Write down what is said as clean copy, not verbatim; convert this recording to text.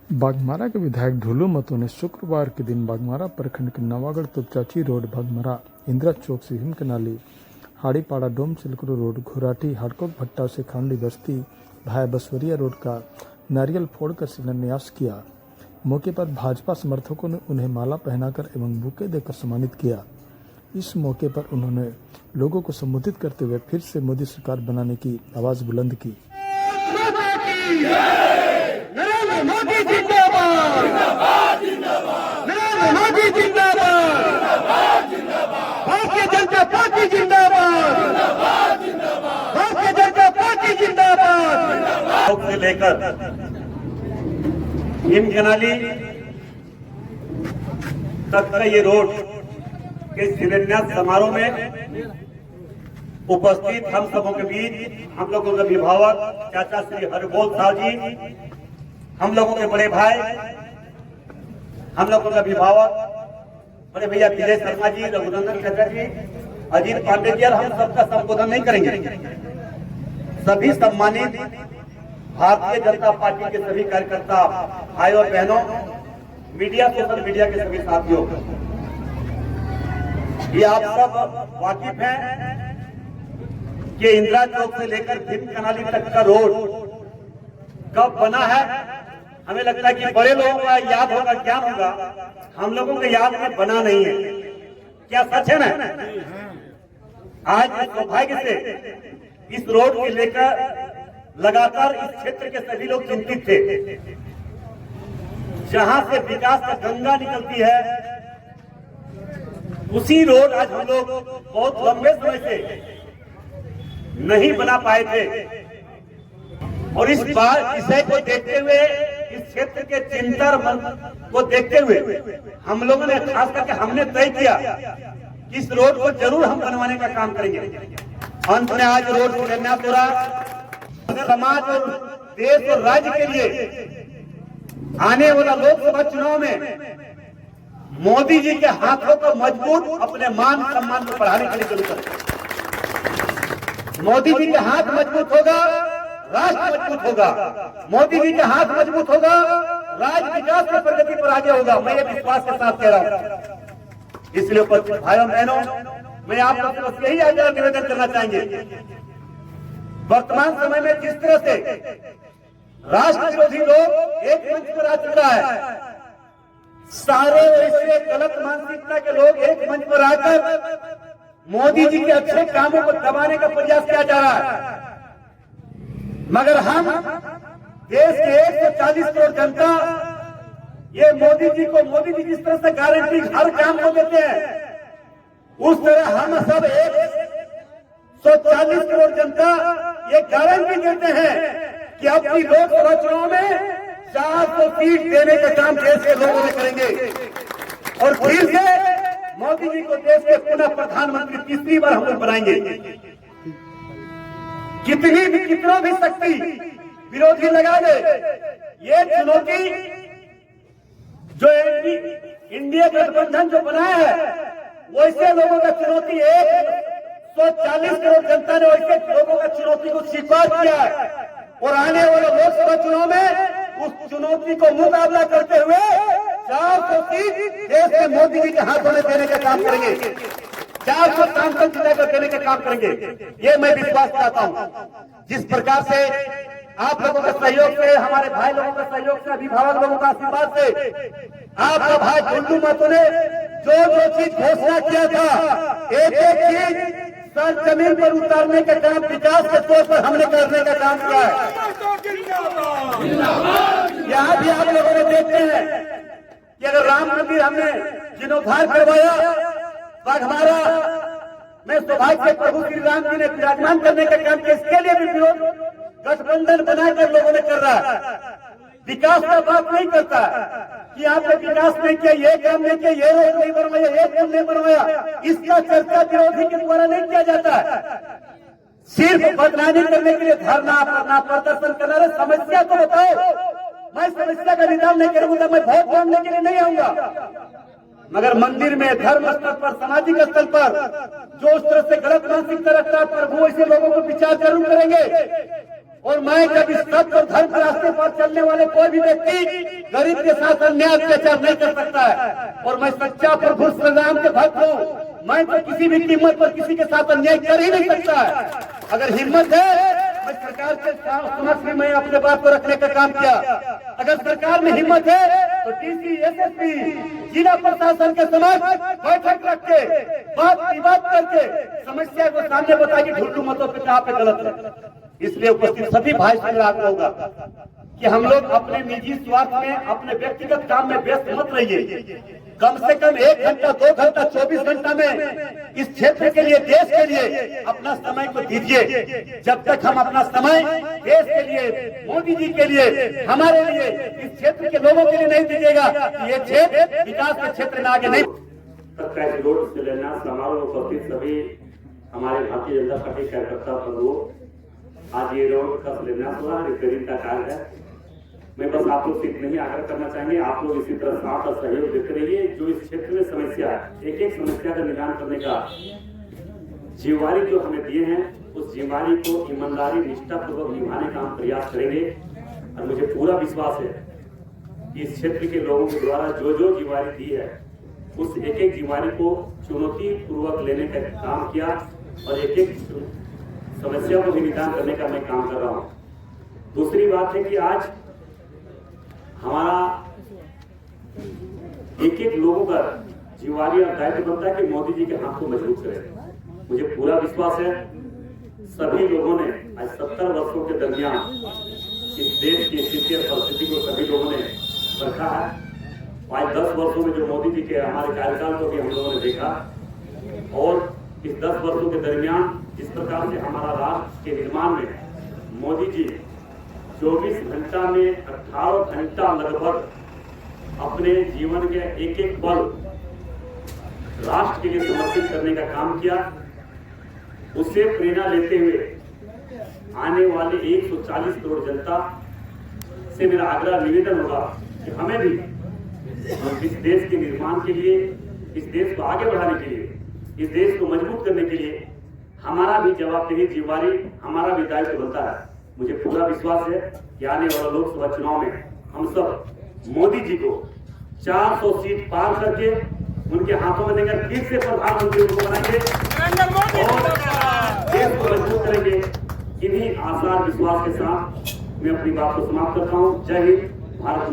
बाघमारा के विधायक ढोलू महतो ने शुक्रवार के दिन बाघमारा प्रखंड के नवागढ़ तोपचाची रोड बाघमारा इंदिरा चौक से हिम कनाली हाड़ीपाड़ा डोम सिलकरू रोड घोराटी हाड़कोट भट्टा से खांडी बस्ती भाया बसवरिया रोड का नारियल फोड़कर शिलान्यास किया। मौके पर भाजपा समर्थकों ने उन्हें माला पहनाकर एवं बुके देकर सम्मानित किया। इस मौके पर उन्होंने लोगों को संबोधित करते हुए फिर से मोदी सरकार बनाने की आवाज बुलंद की। मोदी जिंदाबाद, नरेंद्र मोदी जिंदाबाद, भारतीय जनता पार्टी जिंदाबाद, भारतीय जनता पार्टी जिंदाबाद। से लेकर हिम कनाली तक का ये रोड के शिलान्यास समारोह में उपस्थित हम सबों के बीच हम लोगों के अभिभावक चाचा श्री हरगोल साहब जी, हम लोगों के बड़े भाई, हम लोगों के अभिभावक बड़े भैया विजय शर्मा जी, रघुनंदन चाचा जी, अजीत पांडे जी, और हम सबका संबोधन नहीं करेंगे। सभी सम्मानित भारतीय जनता पार्टी के सभी कार्यकर्ता भाई और बहनों, मीडिया, सोशल मीडिया के सभी साथियों, ये आप सब वाकिफ हैं कि इंदिरा चौक से लेकर भीम कनाली तक का रोड कब बना है। हमें लगता है कि बड़े लोगों का याद होगा, ज्ञान होगा, हम लोगों के याद में बना नहीं है। क्या सच है ना? आज सौभाग्य से इस रोड को लेकर लगातार इस क्षेत्र के सभी लोग चिंतित थे। जहां से विकास का गंगा निकलती है, उसी रोड आज हम लोग बहुत लंबे समय से नहीं बना पाए थे। और इस बार विषय को देखते हुए, इस क्षेत्र के चिंतन को देखते हुए हम लोगों ने, खास करके हमने तय किया कि इस रोड को जरूर हम बनवाने का काम करेंगे। अंत में आज रोड शिलान्यास हो रहा। समाज और देश और राज्य के लिए आने वाला लोकसभा चुनाव में मोदी जी के हाथों को मजबूत, अपने मान सम्मान को बढ़ाने के लिए जरूर करें। मोदी जी के हाथ मजबूत होगा, राष्ट्र मजबूत होगा। मोदी जी के हाथ मजबूत होगा, राज्य विकास की प्रगति पर आगे होगा। मैं ये विश्वास के साथ कह रहा हूं। इसलिए उपस्थित भाइयों बहनों, मैं आप लोग से बस यही आग्रह निवेदन करना चाहेंगे, वर्तमान समय में जिस तरह से राष्ट्र विरोधी लोग एक मंच पर आ चुका है, सारे ऐसे गलत मानसिकता के लोग एक मंच पर आकर मोदी जी के अच्छे कामों को दबाने का प्रयास किया जा रहा है। मगर हम देश के 140 करोड़ जनता ये मोदी जी जिस तरह से गारंटी हर काम को देते हैं, उस तरह हम सब 140 करोड़ जनता ये गारंटी देते हैं कि अपनी लोकसभा चुनाव में 400 सीट देने का काम देश के लोगों ने करेंगे और फिर से मोदी जी को देश के पुनः प्रधानमंत्री तीसरी बार हम लोग बनाएंगे। कितना भी शक्ति विरोधी लगा दे, ये चुनौती जो इंडिया गठबंधन जो बनाया है, वैसे लोगों का चुनौती 140 करोड़ जनता ने वैसे लोगों का चुनौती को स्वीकार किया है और आने वाले लोकसभा चुनाव में उस चुनौती को मुकाबला करते हुए 400 सीट देश में मोदी जी के हाथों में देने का काम करेंगे, 400 सांसद जिताकर देने का काम करेंगे। ये मैं विश्वास चाहता हूं। जिस प्रकार से आप लोगों के सहयोग से, हमारे भाई लोगों के सहयोग से, अभिभावक लोगों का आशीर्वाद से आपका भाई ढोलू महतो ने जो चीज घोषणा किया था, एक चीज सर जमीन पर उतारने का काम विकास के तौर पर हमने करने का काम किया है। यहाँ भी आप लोगों ने देखते हैं कि अगर राम मंदिर हमने जीर्णोद्धार करवाया, बाघमारा में सौभाग्य प्रभु श्री राम जी ने विराजमान करने का काम किया, इसके लिए भी विरोध गठबंधन बनाकर लोगों ने कर रहा है। विकास का बात नहीं करता कि आपने विकास नहीं किया, ये काम नहीं किया, ये रोड नहीं बनवाया, ये पुल नहीं बनवाया, इसका चर्चा विरोधी के द्वारा नहीं किया जाता है। सिर्फ बदनामी करने के लिए धरना करना, प्रदर्शन करना। समस्या तो बताओ, मैं समस्या का निदान नहीं करूंगा, मैं वोट मांगने के लिए नहीं आऊंगा। मगर मंदिर में, धर्म स्तर पर, सामाजिक स्तर पर जो उस तरह से गलत मानसिकता रखता है, प्रभु ऐसे लोगों को विचार जरूर करेंगे और मैं जब इस सत्य और धर्म के रास्ते पर चलने वाले कोई भी व्यक्ति गरीब के साथ अन्याय अत्याचार नहीं कर सकता है। और मैं सच्चा प्रभु श्री राम के भक्त हूँ। मैं तो किसी भी कीमत पर किसी के साथ अन्याय कर ही नहीं सकता है। अगर हिम्मत है मैं सरकार के समक्ष में अपने बात को रखने का काम किया। अगर सरकार में हिम्मत है तो डीसी एसएसपी जिला प्रशासन के समक्ष बैठक रख के बात विवाद करके समस्या को सामने बताएगी ढुल्लू मतों पे कहाँ पे गलत है। इसलिए उपस्थित सभी भाई से आग्रह होगा कि हम लोग अपने निजी स्वार्थ में अपने व्यक्तिगत काम में व्यस्त मत रहिए। कम से कम 1 घंटा 2 घंटा 24 घंटा में इस क्षेत्र के लिए देश के लिए अपना समय को दीजिए। जब तक हम अपना समय देश के लिए मोदी जी के लिए हमारे लिए इस क्षेत्र के लोगों के लिए नहीं दीजिएगा ये क्षेत्र विकास के क्षेत्र में आगे नहीं। रोड शिलान्यास समारोह में उपस्थित सभी हमारे भारतीय जनता पार्टी कार्यकर्ता बंधुओं, आज ये रोड का शिलान्यास हुआ, रिपेयरिंग का कार्य है। मैं बस आप लोग से इतना ही आग्रह करना चाहेंगे, आप लोग इसी तरह साथ और सहयोग देते रहिए। जो इस क्षेत्र में समस्या है, एक एक समस्या का निदान करने का जिम्मेवारी जो हमें दिए हैं, उस जिम्मेवारी को ईमानदारी निष्ठा पूर्वक निभाने का हम प्रयास करेंगे। और मुझे पूरा विश्वास है कि इस क्षेत्र के लोगों के द्वारा जो जो जिम्मेवारी दी है, उस एक एक जिम्मेवारी को चुनौती पूर्वक लेने का काम किया और एक एक समस्या को भी निदान करने का मैं काम कर रहा हूँ। दूसरी बात है कि आज हमारा एक एक लोगों का जिम्मेवारी और दायित्व बनता है कि मोदी जी के हाथ को मजबूत करें। मुझे पूरा विश्वास है सभी लोगों ने आज 70 वर्षों के दरमियान इस देश की स्थिति और परिस्थिति को सभी लोगों ने परखा है। आज 10 वर्षों में जो मोदी जी के हमारे कार्यकाल को भी हम लोगों ने देखा और इस 10 वर्षों के दरमियान जिस प्रकार से हमारा राष्ट्र के निर्माण में मोदी जी 24 घंटा में 18 घंटा लगभग अपने जीवन के एक एक पल राष्ट्र के लिए समर्पित करने का काम किया। उससे प्रेरणा लेते हुए आने वाले 140 करोड़ जनता से मेरा आग्रह निवेदन होगा कि हमें भी इस देश के निर्माण के लिए, इस देश को आगे बढ़ाने के लिए, इस देश को मजबूत करने के लिए हमारा भी जवाबदेही जिम्मेवारी, हमारा भी दायित्व बनता है। मुझे पूरा विश्वास है कि आने वाला लोकसभा चुनाव में हम सब मोदी जी को 400 सीट पार करके उनके हाथों में देकर फिर से प्रधानमंत्री उनको बनाएंगे और देश को मजबूत करेंगे। इन्हीं आसार विश्वास के साथ मैं अपनी बात को समाप्त करता हूँ। जय हिंद, भारत।